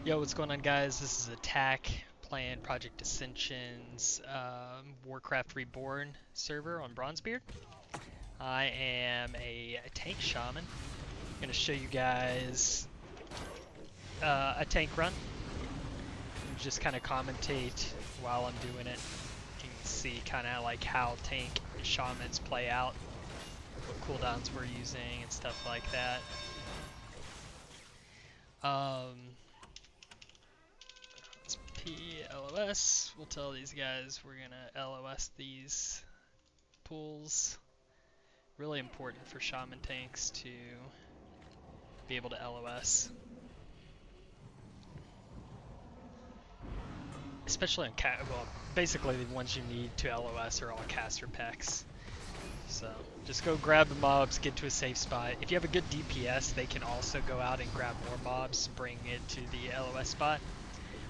Yo, what's going on, guys? This is Attack playing Project Ascension's Warcraft Reborn server on Bronzebeard. I am a tank shaman. I'm going to show you guys a tank run. And just kind of commentate while I'm doing it. You can see kind of like how tank shamans play out, what cooldowns we're using, and stuff like that. Let's PLOS. We'll tell these guys we're gonna LOS these pools. Really important for shaman tanks to be able to LOS. Especially on well, basically the ones you need to LOS are all caster packs. So just go grab the mobs, get to a safe spot. If you have a good DPS, they can also go out and grab more mobs, bring it to the LOS spot.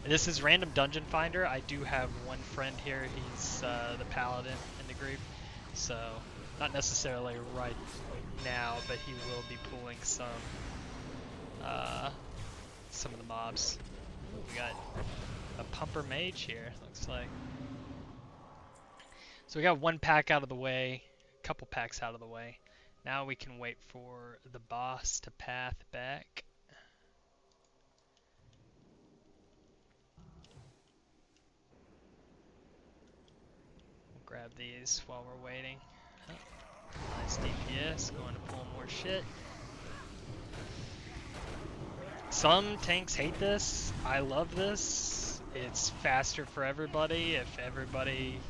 This is Random Dungeon Finder. I do have one friend here. He's the paladin in the group, so not necessarily right now, but he will be pulling some of the mobs. We got a pumper mage here, looks like. So we got one pack out of the way, a couple packs out of the way. Now we can wait for the boss to path back. Grab these while we're waiting. Oh, nice DPS, going to pull more shit. Some tanks hate this. I love this. It's faster for everybody if everybody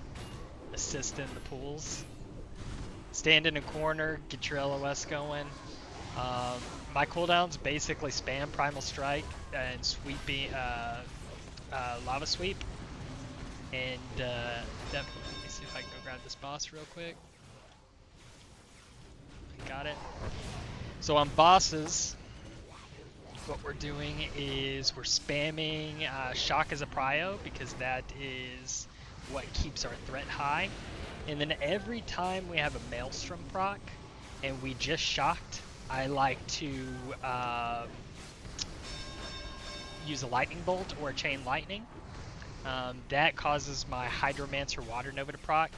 assists in the pools. Stand in a corner, get your LOS going. My cooldowns basically spam Primal Strike and sweeping, Lava Sweep. And let me see if I can go grab this boss real quick. Got it. So on bosses, what we're doing is we're spamming Shock as a prio because that is what keeps our threat high. And then every time we have a Maelstrom proc and we just shocked, I like to use a Lightning Bolt or a Chain Lightning. That causes my Hydromancer Water Nova to proc,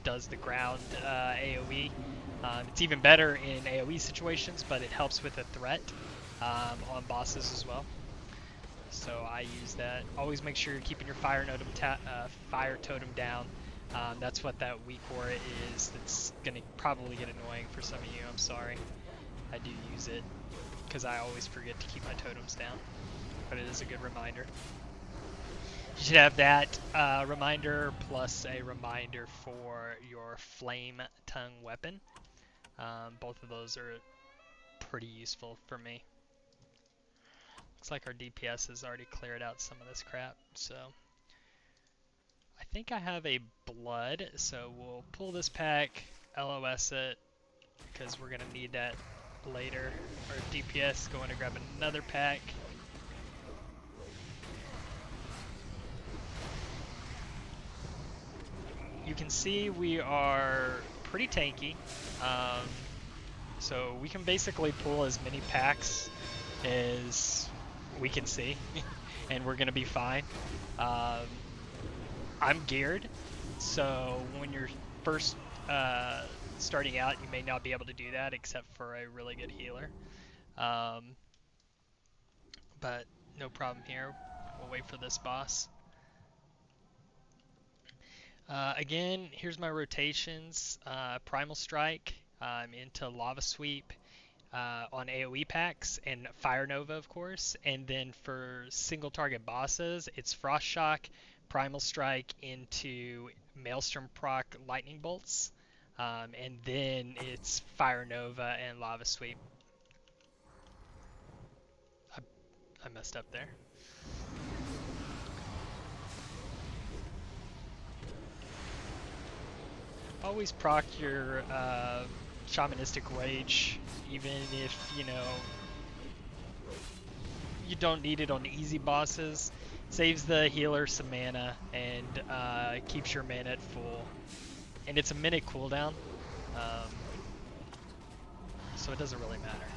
does the ground AoE. It's even better in AoE situations, but it helps with a threat on bosses as well. So I use that. Always make sure you're keeping your fire totem down. That's what that weak aura is. That's gonna probably get annoying for some of you. I'm sorry. I do use it because I always forget to keep my totems down, but it is a good reminder. You should have that reminder plus a reminder for your flame tongue weapon. Both of those are pretty useful for me. Looks like our DPS has already cleared out some of this crap, so I think I have a blood, so we'll pull this pack, LOS it, because we're going to need that later. Our DPS going to grab another pack. You can see we are pretty tanky, so we can basically pull as many packs as we can see, and we're gonna be fine. I'm geared, so when you're first starting out, you may not be able to do that except for a really good healer. But no problem here. We'll wait for this boss. Again, here's my rotations. Primal Strike, I'm into Lava Sweep on AoE packs, and Fire Nova, of course. And then for single target bosses, it's Frost Shock, Primal Strike into Maelstrom proc Lightning Bolts. And then it's Fire Nova and Lava Sweep. I messed up there. Always proc your Shamanistic Rage, even if, you know, you don't need it on easy bosses. Saves the healer some mana and keeps your mana at full. And it's a minute cooldown, so it doesn't really matter.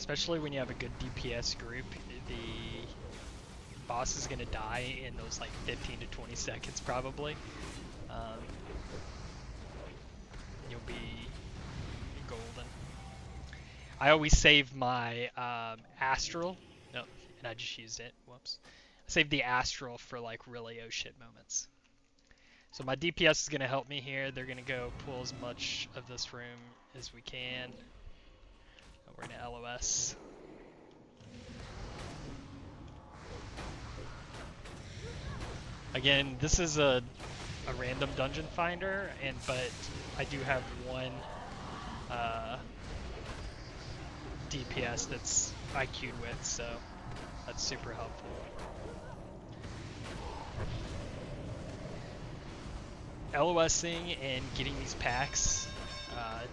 Especially when you have a good DPS group, the boss is gonna die in those like 15 to 20 seconds probably. You'll be golden. I always save my astral. No, and I just used it. Whoops. I saved the astral for like really oh shit moments. So my DPS is gonna help me here. They're gonna go pull as much of this room as we can. We're gonna LOS. Again, this is a random dungeon finder, but I do have one DPS that's IQ'd with, so that's super helpful. LOSing and getting these packs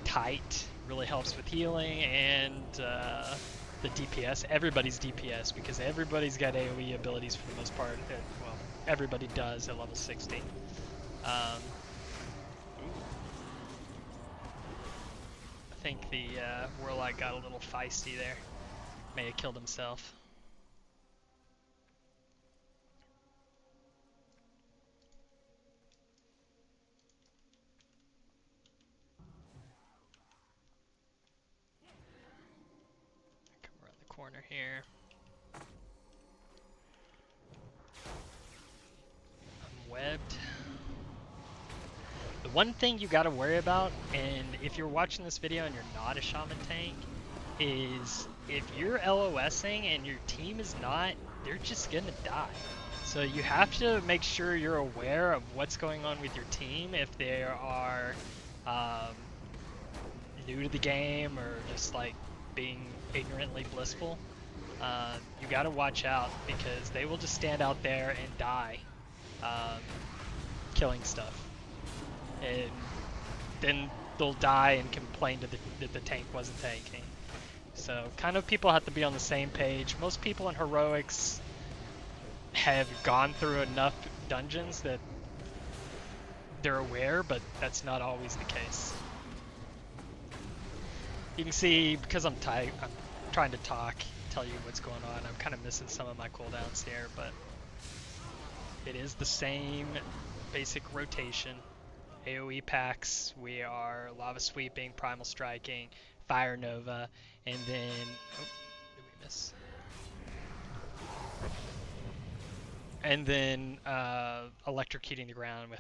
tight really helps with healing and the DPS, everybody's DPS, because everybody's got AoE abilities for the most part. Well, everybody does at level 60. I think the Warlock got a little feisty there. May have killed himself. Come around the corner here. I'm webbed. The one thing you gotta worry about, and if you're watching this video and you're not a Shaman tank, is if you're LOSing and your team is not, they're just gonna die. So you have to make sure you're aware of what's going on with your team if they are new to the game or just like being ignorantly blissful. You gotta watch out because they will just stand out there and die killing stuff. And then they'll die and complain that the tank wasn't tanking. So kind of people have to be on the same page. Most people in heroics have gone through enough dungeons that they're aware, but that's not always the case. You can see, because I'm trying to talk, tell you what's going on, I'm kind of missing some of my cooldowns here, but it is the same basic rotation. AoE packs, we are Lava Sweeping, Primal Striking, Fire Nova, and then... Oh, did we miss? And then electrocuting the ground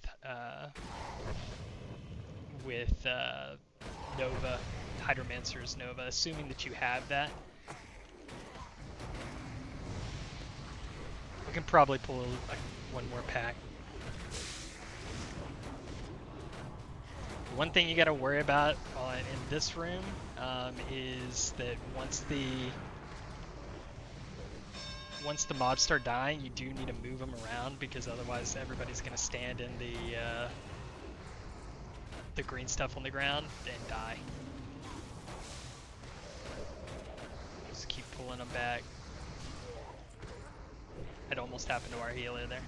with Nova, Hydromancer's Nova, assuming that you have that. We can probably pull one more pack. One thing you got to worry about in this room is that once the mobs start dying, you do need to move them around because otherwise everybody's going to stand in the green stuff on the ground and die. Just keep pulling them back. It almost happened to our healer there.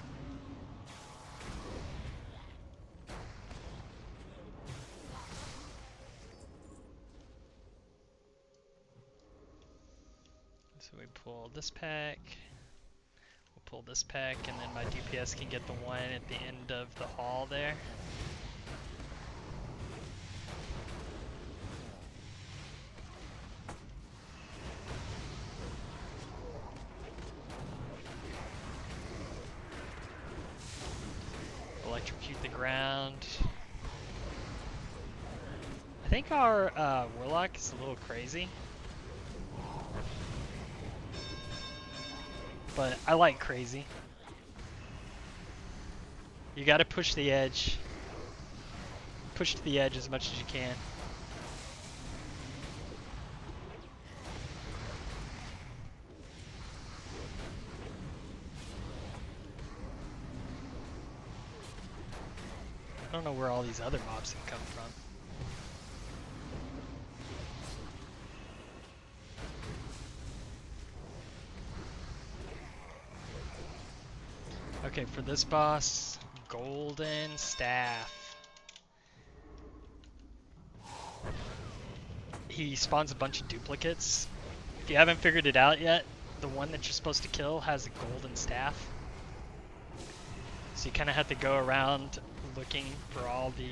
So we pull this pack. We'll pull this pack, and then my DPS can get the one at the end of the hall there. Electrocute the ground. I think our Warlock is a little crazy. But I like crazy. You gotta push the edge. Push to the edge as much as you can. I don't know where all these other mobs can come from. Okay, for this boss, Golden Staff. He spawns a bunch of duplicates. If you haven't figured it out yet, the one that you're supposed to kill has a golden staff. So you kind of have to go around looking for all the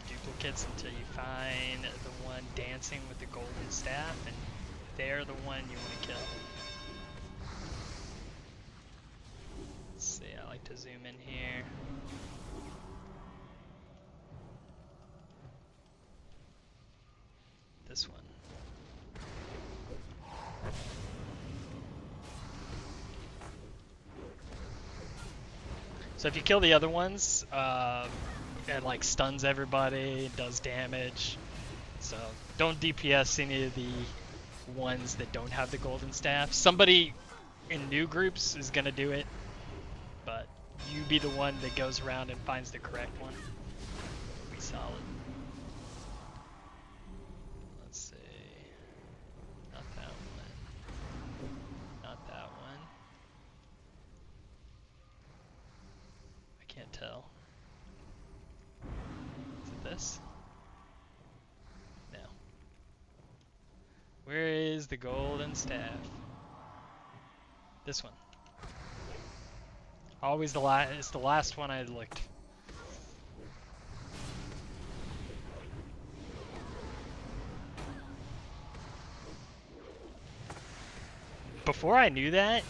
duplicates until you find the one dancing with the golden staff, and they're the one you want to kill. Let's see, I like to zoom in here. This one. So if you kill the other ones, it like stuns everybody, does damage. So don't DPS any of the ones that don't have the golden staff. Somebody in new groups is gonna do it, but you be the one that goes around and finds the correct one. Be solid. Let's see. Not that one. Not that one. I can't tell. Is it this? No. Where is the golden staff? This one. Always the last. It's the last one I looked. Before I knew that,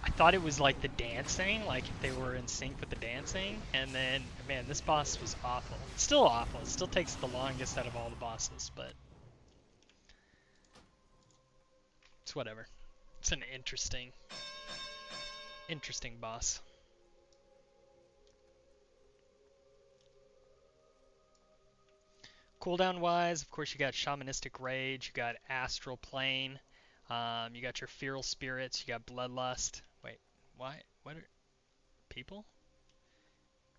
I thought it was like the dancing, like if they were in sync with the dancing, and then, man, this boss was awful. It's still awful. It still takes the longest out of all the bosses, but it's whatever. It's an interesting boss. Cooldown wise, of course, you got Shamanistic Rage, you got Astral Plane, you got your Feral Spirits, you got Bloodlust. Wait, why? What are people?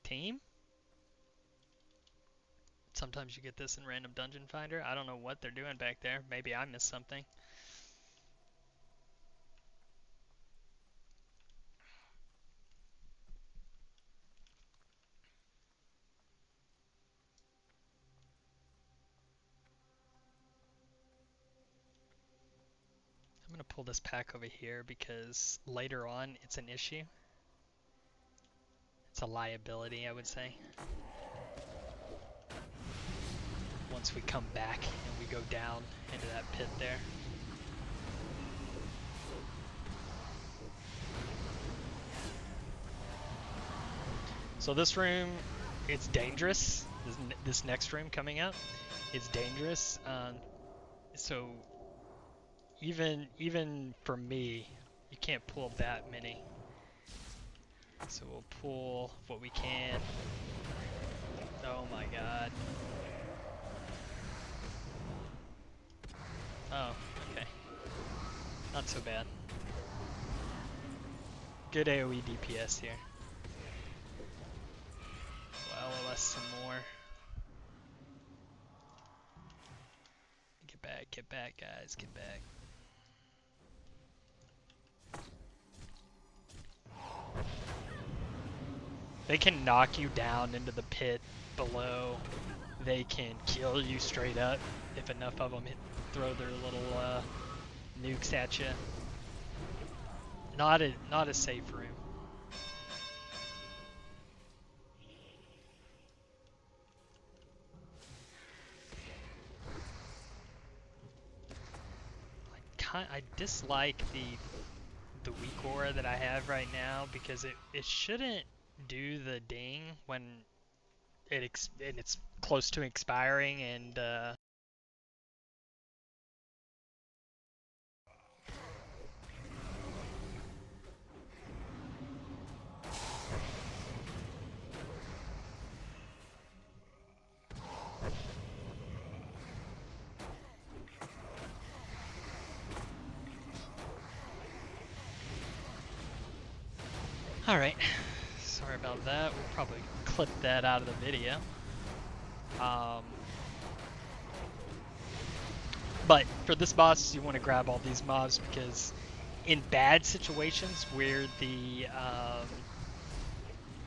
Team? Sometimes you get this in Random Dungeon Finder. I don't know what they're doing back there. Maybe I missed something. I'm going to pull this pack over here because later on it's an issue. It's a liability, I would say. Once we come back and we go down into that pit there. So this room, it's dangerous. This next room coming up, it's dangerous. So even for me, you can't pull that many. So we'll pull what we can. Oh my god. Oh, okay. Not so bad. Good AoE DPS here. Well, LOS some more. Get back, guys, get back. They can knock you down into the pit below. They can kill you straight up if enough of them throw their little nukes at you. Not a safe room. I dislike the weak aura that I have right now because it shouldn't do the ding when it's close to expiring and Alright, sorry about that. We'll probably clip that out of the video. But for this boss, you want to grab all these mobs because in bad situations where you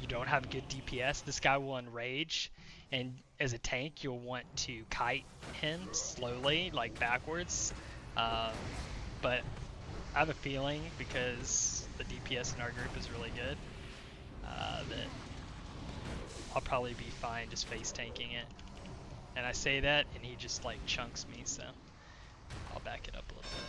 don't have good DPS, this guy will enrage, and as a tank, you'll want to kite him slowly, like backwards. but I have a feeling, because the DPS in our group is really good, that I'll probably be fine just face tanking it. And I say that, and he just like chunks me, so I'll back it up a little bit.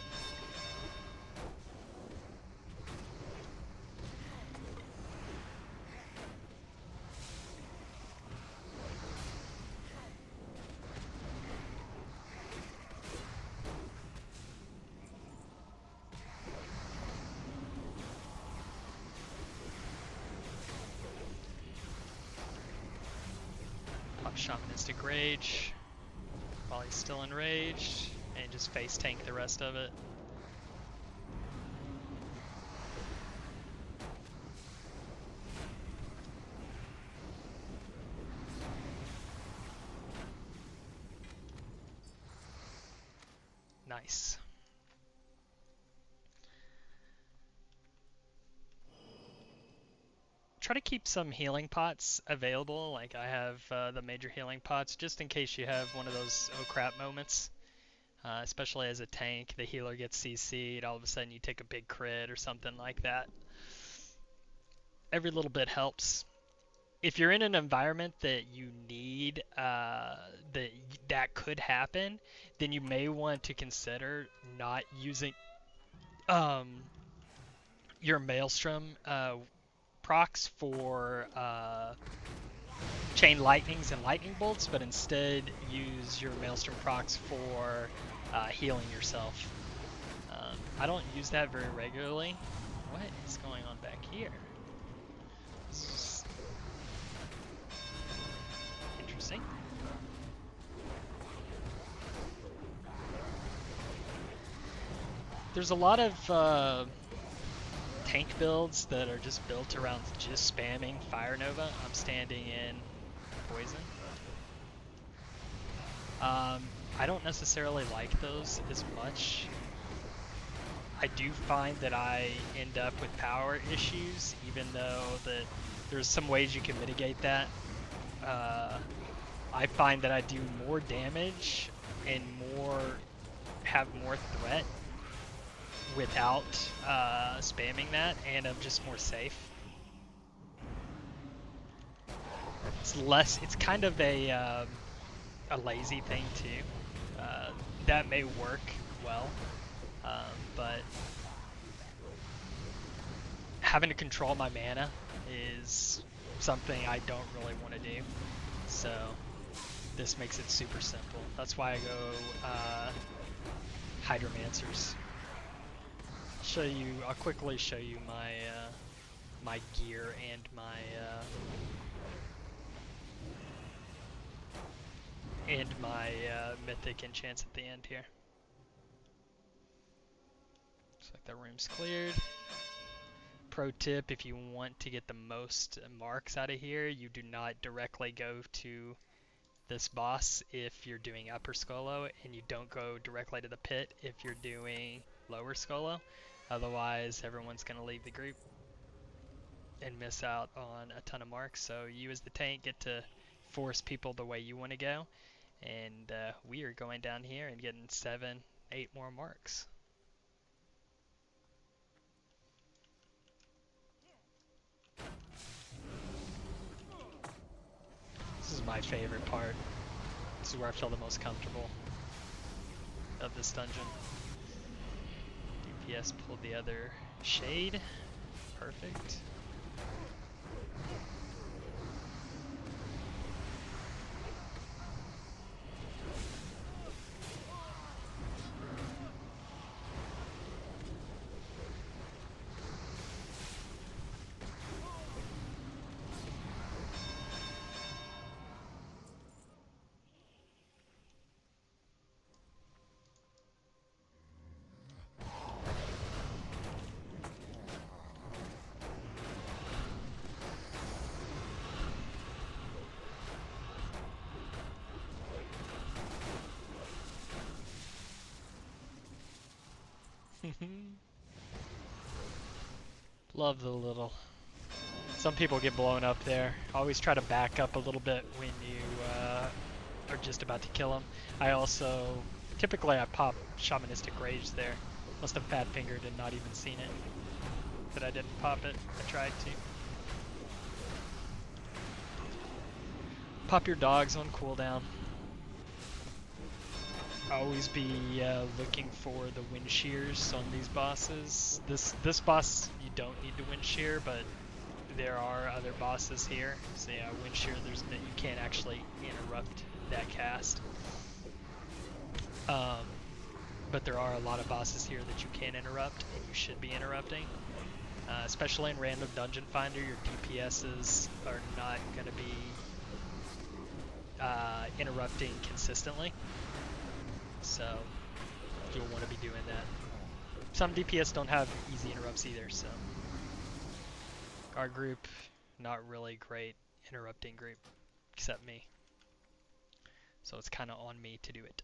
Pop Shamanistic Rage while he's still enraged, and just face tank the rest of it. Nice. Try to keep some healing pots available. Like I have the major healing pots, just in case you have one of those oh crap moments. Especially as a tank, the healer gets CC'd, all of a sudden you take a big crit or something like that. Every little bit helps. If you're in an environment that you need that could happen, then you may want to consider not using um, your Maelstrom procs for chain lightnings and lightning bolts, but instead use your Maelstrom procs for healing yourself. I don't use that very regularly. What is going on back here? This is interesting. There's a lot of tank builds that are just built around just spamming Fire Nova. I'm standing in Poison. I don't necessarily like those as much. I do find that I end up with power issues, even though that there's some ways you can mitigate that. I find that I do more damage and have more threat without spamming that, and I'm just more safe. It's kind of a lazy thing too. That may work well, but having to control my mana is something I don't really want to do. So this makes it super simple. That's why I go Hydromancers. I'll quickly show you my my gear and my mythic enchants at the end here. Looks like the room's cleared. Pro tip, if you want to get the most marks out of here, you do not directly go to this boss if you're doing upper Skolo, and you don't go directly to the pit if you're doing lower Skolo. Otherwise, everyone's going to leave the group and miss out on a ton of marks. So you as the tank get to force people the way you want to go. And we are going down here and getting 7, 8 more marks. This is my favorite part. This is where I feel the most comfortable of this dungeon. DPS pulled the other shade. Perfect. Love the little. Some people get blown up there. Always try to back up a little bit when you are just about to kill them. I also typically I pop Shamanistic Rage there Must have fat fingered and not even seen it. That I didn't pop it. I tried to. Pop your dogs on cooldown. Always be looking for the wind shears on these bosses. This boss you don't need to wind shear, but there are other bosses here. So yeah, wind shear. You can't actually interrupt that cast. But there are a lot of bosses here that you can interrupt, and you should be interrupting. Especially in random dungeon finder, your DPSs are not going to be interrupting consistently. So you'll want to be doing that. Some DPS don't have easy interrupts either, so our group, not really great interrupting group, except me. So it's kind of on me to do it.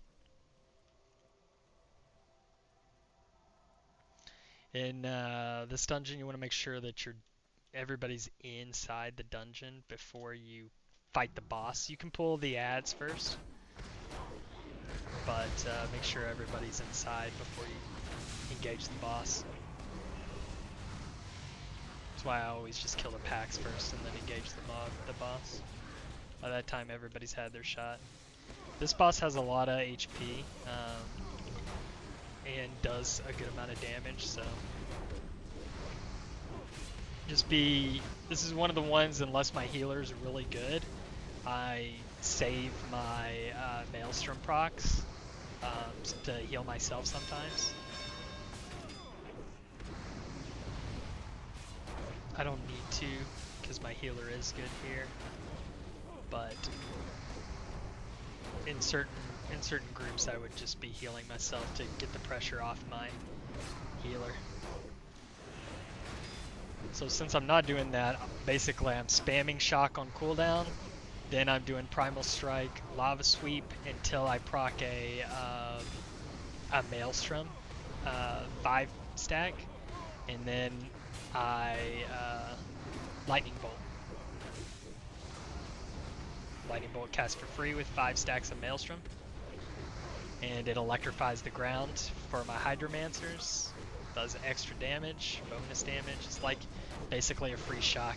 In this dungeon, you want to make sure that everybody's inside the dungeon before you fight the boss. You can pull the ads first, but make sure everybody's inside before you engage the boss. That's why I always just kill the packs first and then engage the boss. By that time, everybody's had their shot. This boss has a lot of HP and does a good amount of damage, so this is one of the ones, unless my healer's really good, I save my Maelstrom procs to heal myself sometimes. I don't need to, because my healer is good here, but in certain groups I would just be healing myself to get the pressure off my healer. So since I'm not doing that, basically I'm spamming shock on cooldown, then I'm doing primal strike, lava sweep until I proc a maelstrom 5 stack, and then I lightning bolt. Lightning bolt cast for free with 5 stacks of maelstrom, and it electrifies the ground for my hydromancers. Does extra damage, bonus damage. It's like basically a free shock.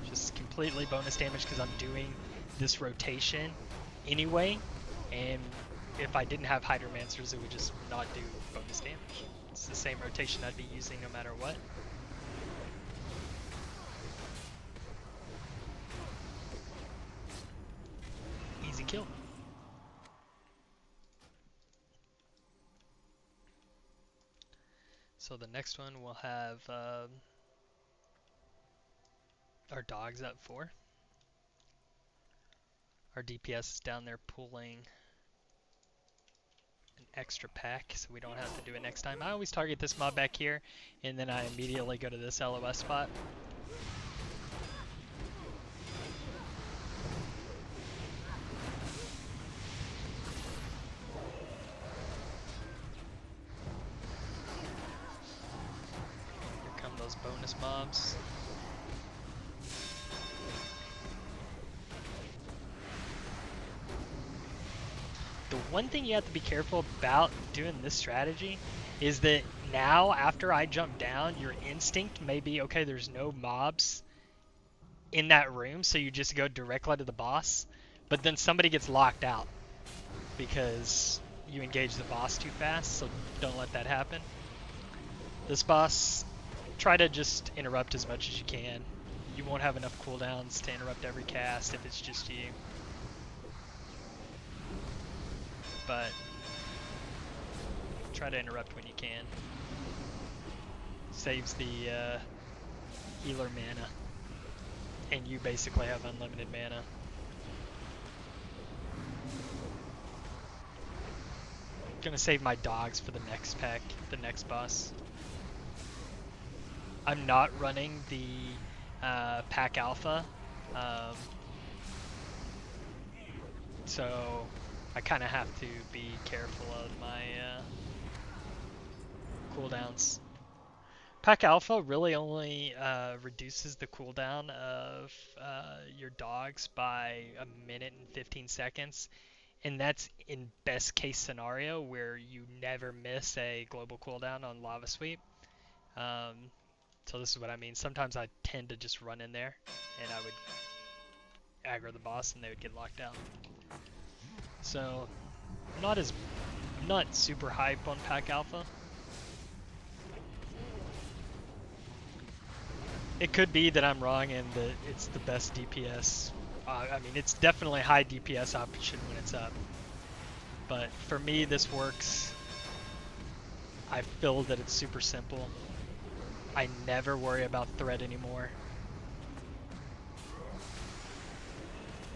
Just completely bonus damage because I'm doing this rotation anyway, and if I didn't have hydromancers, it would just not do bonus damage. It's the same rotation I'd be using no matter what. Easy kill. So the next one we'll have our dogs at 4. Our DPS is down there pulling an extra pack, so we don't have to do it next time. I always target this mob back here, and then I immediately go to this LOS spot. Here come those bonus mobs. The one thing you have to be careful about doing this strategy is that now, after I jump down, your instinct may be, okay, there's no mobs in that room, so you just go directly to the boss, but then somebody gets locked out because you engage the boss too fast, so don't let that happen. This boss, try to just interrupt as much as you can. You won't have enough cooldowns to interrupt every cast if it's just you. But try to interrupt when you can. Saves the healer mana, and you basically have unlimited mana. Gonna save my dogs for the next pack, the next boss. I'm not running the pack alpha, so I kind of have to be careful of my cooldowns. Pack alpha really only reduces the cooldown of your dogs by 1 minute and 15 seconds, and that's in best case scenario where you never miss a global cooldown on Lava Sweep. Um, so this is what I mean. Sometimes I tend to just run in there, and I would aggro the boss, and they would get locked out. So I'm not super hype on Pack Alpha. It could be that I'm wrong and that it's the best DPS. I mean, it's definitely a high DPS option when it's up. But for me, this works. I feel that it's super simple. I never worry about threat anymore.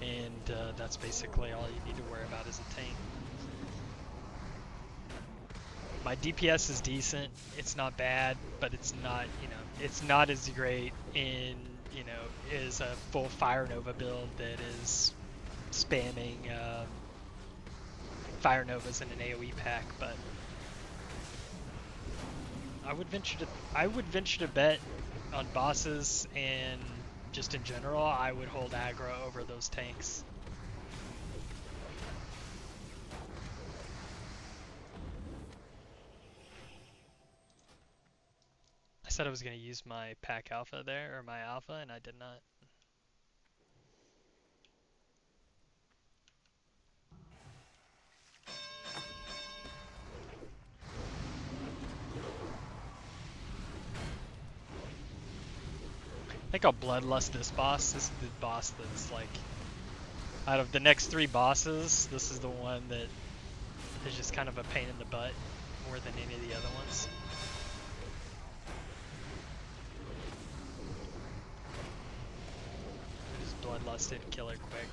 And that's basically all you need to worry about as a tank. My DPS is decent. It's not bad, but it's not, it's not as great in, is a full Fire Nova build that is spamming Fire Novas in an AoE pack. But I would venture to bet on bosses, and just in general, I would hold aggro over those tanks. I said I was going to use my pack alpha there, or my alpha, and I did not. I think I'll bloodlust this boss. This is the boss that's like, out of the next 3 bosses, this is the one that is just kind of a pain in the butt more than any of the other ones. Just bloodlust it, kill it quick.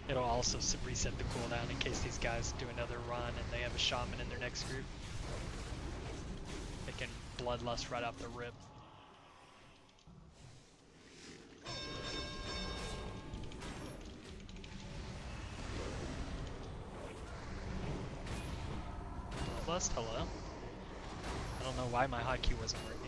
It'll also reset the cooldown in case these guys do another run and they have a shaman in their next group. They can bloodlust right off the rip. Bloodlust, hello? I don't know why my hotkey wasn't working.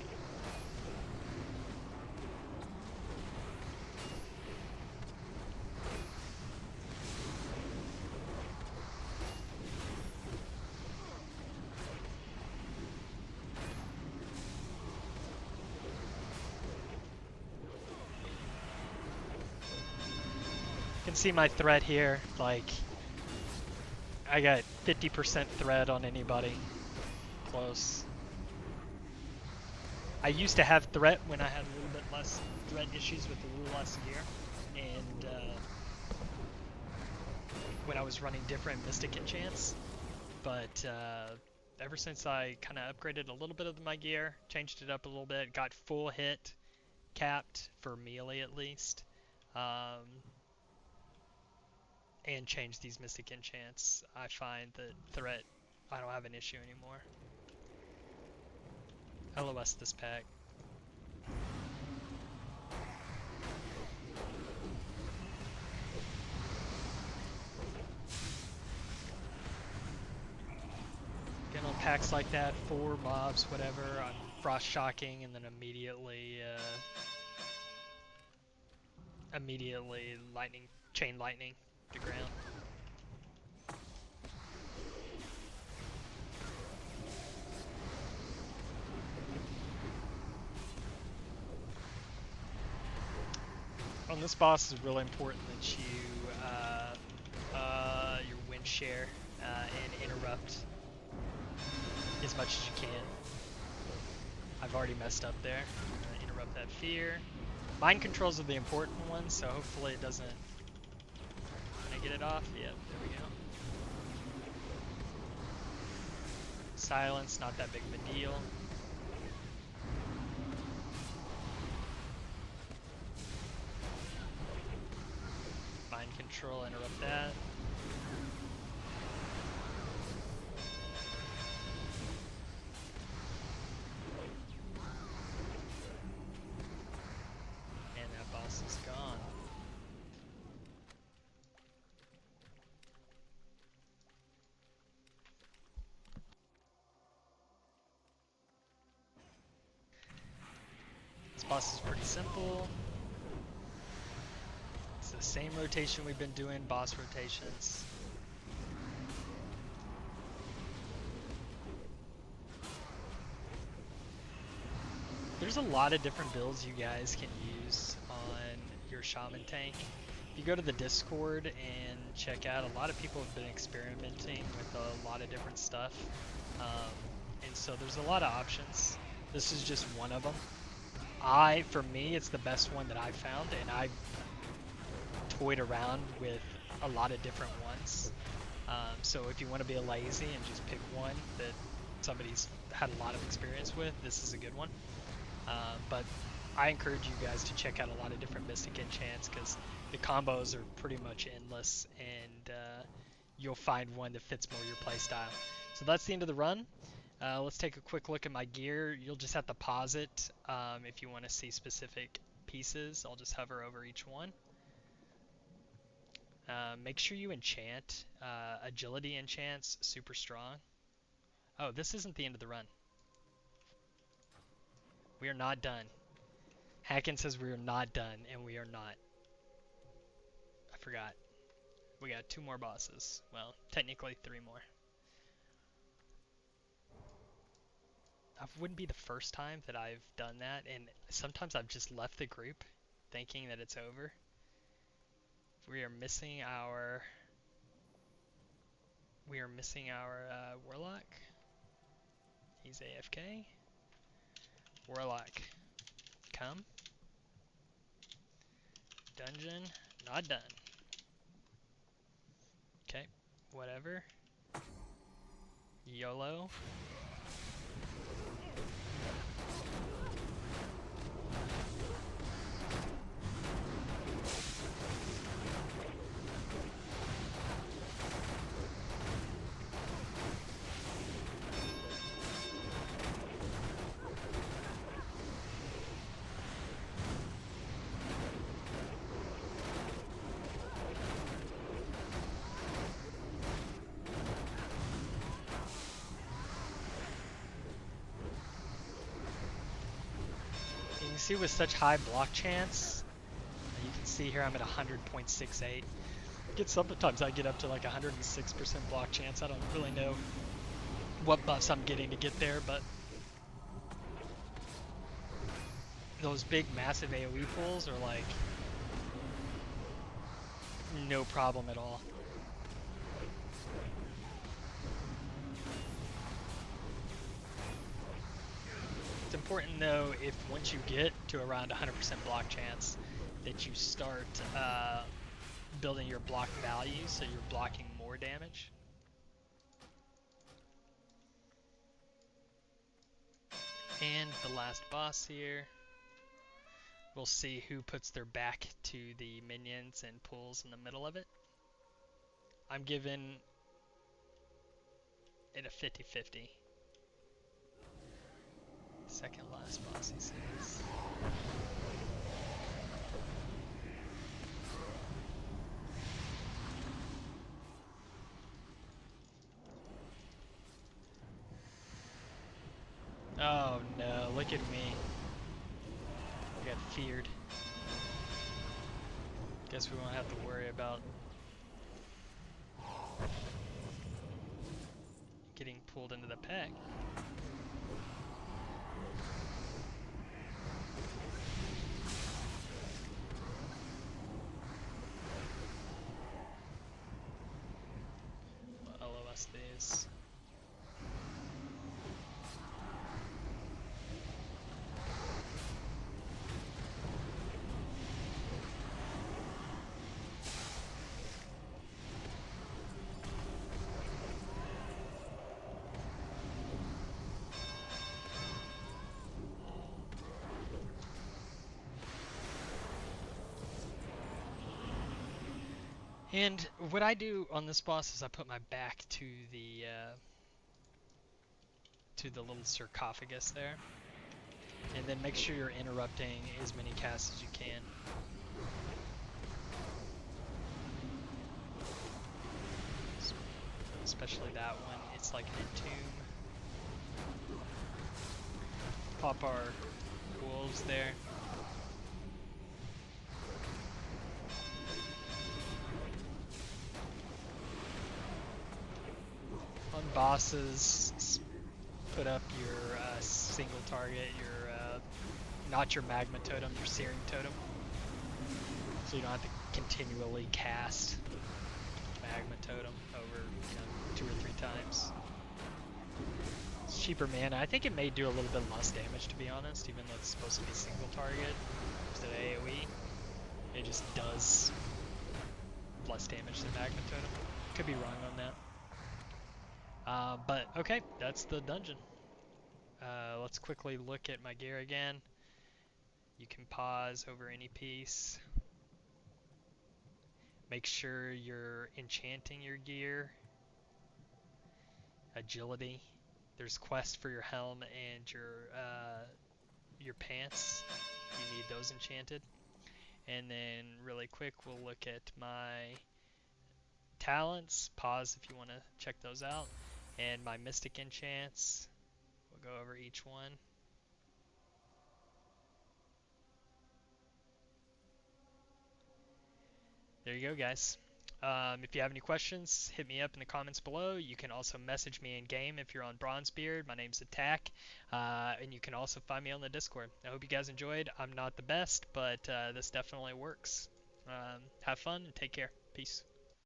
You can see my threat here, like, I got 50% threat on anybody close. I used to have threat when I had a little bit less threat issues with a little less gear, and when I was running different Mystic enchants, but ever since I kind of upgraded a little bit of my gear, changed it up a little bit, got full hit capped for melee at least, and changed these Mystic enchants, I find that threat, I don't have an issue anymore. LOS this pack. Again, on packs like that, 4 mobs, whatever, I'm frost shocking and then immediately chain lightning to ground. On this boss, it's really important that you your wind share and interrupt as much as you can. I've already messed up there. Interrupt that fear. Mind controls are the important ones, so hopefully it doesn't. Can I get it off? Yep, there we go. Silence, not that big of a deal. Mind control, interrupt that. And that boss is gone. This boss is pretty simple. It's the same rotation we've been doing, boss rotations. there's a lot of different builds you guys can use on your Shaman tank. If you go to the Discord and check out, a lot of people have been experimenting with a lot of different stuff. And so there's a lot of options. This is just one of them. For me, it's the best one that I found, and I toyed around with a lot of different ones. So if you want to be lazy and just pick one that somebody's had a lot of experience with, this is a good one. But I encourage you guys to check out a lot of different Mystic enchants because the combos are pretty much endless, and you'll find one that fits more your playstyle. So that's the end of the run. Let's take a quick look at my gear. You'll just have to pause it if you want to see specific pieces. I'll just hover over each one. Make sure you enchant. Agility enchants, super strong. Oh, this isn't the end of the run. We are not done. Hacken says we are not done, and we are not. I forgot. We got 2 more bosses. Well, technically 3 more. That wouldn't be the first time that I've done that, and sometimes I've just left the group thinking that it's over. We are missing our Warlock. He's AFK. Warlock, come. Dungeon, not done. Okay, whatever. YOLO. You can see with such high block chance, you can see here I'm at 100.68. Sometimes I get up to like 106% block chance. I don't really know what buffs I'm getting to get there, but those big massive AoE pulls are like no problem at all. It's important though, if once you get to around 100% block chance, that you start building your block value so you're blocking more damage. And the last boss here. We'll see who puts their back to the minions and pulls in the middle of it. I'm giving it a 50-50. Second last boss, he says. Oh no, look at me. I got feared. Guess we won't have to worry about getting pulled into the pack. LOS these. And what I do on this boss is I put my back to the little sarcophagus there, and then make sure you're interrupting as many casts as you can. Especially that one, it's like an entomb. Pop our wolves there. On bosses, put up your single target, your not your magma totem, your searing totem. So you don't have to continually cast magma totem over, 2 or 3 times. It's cheaper mana. I think it may do a little bit less damage, to be honest, even though it's supposed to be single target instead of AoE. It just does less damage than magma totem. Could be wrong on that. But okay, that's the dungeon. Let's quickly look at my gear again. You can pause over any piece. Make sure you're enchanting your gear. Agility. There's quests for your helm and your pants. You need those enchanted. And then really quick, we'll look at my talents. Pause if you want to check those out. And my mystic enchants. We'll go over each one. There you go, guys. If you have any questions, hit me up in the comments below. You can also message me in game if you're on Bronzebeard. My name's Attack, and you can also find me on the Discord. I hope you guys enjoyed. I'm not the best, but this definitely works. Have fun and take care. Peace.